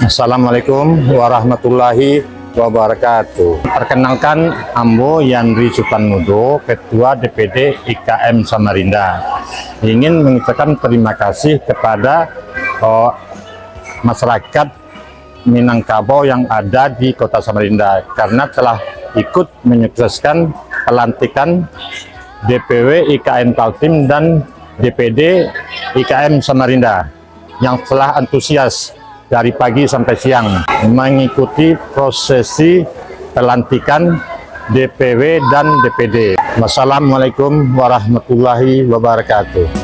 Assalamualaikum warahmatullahi wabarakatuh. Perkenalkan, Ambo Yandri Supanudo, Ketua DPD IKM Samarinda. Ingin mengucapkan terima kasih kepada masyarakat Minangkabau yang ada di Kota Samarinda karena telah ikut menyukseskan pelantikan DPW IKM Kaltim dan DPD IKM Samarinda yang telah antusias dari pagi sampai siang mengikuti prosesi pelantikan DPW dan DPD. Wassalamualaikum warahmatullahi wabarakatuh.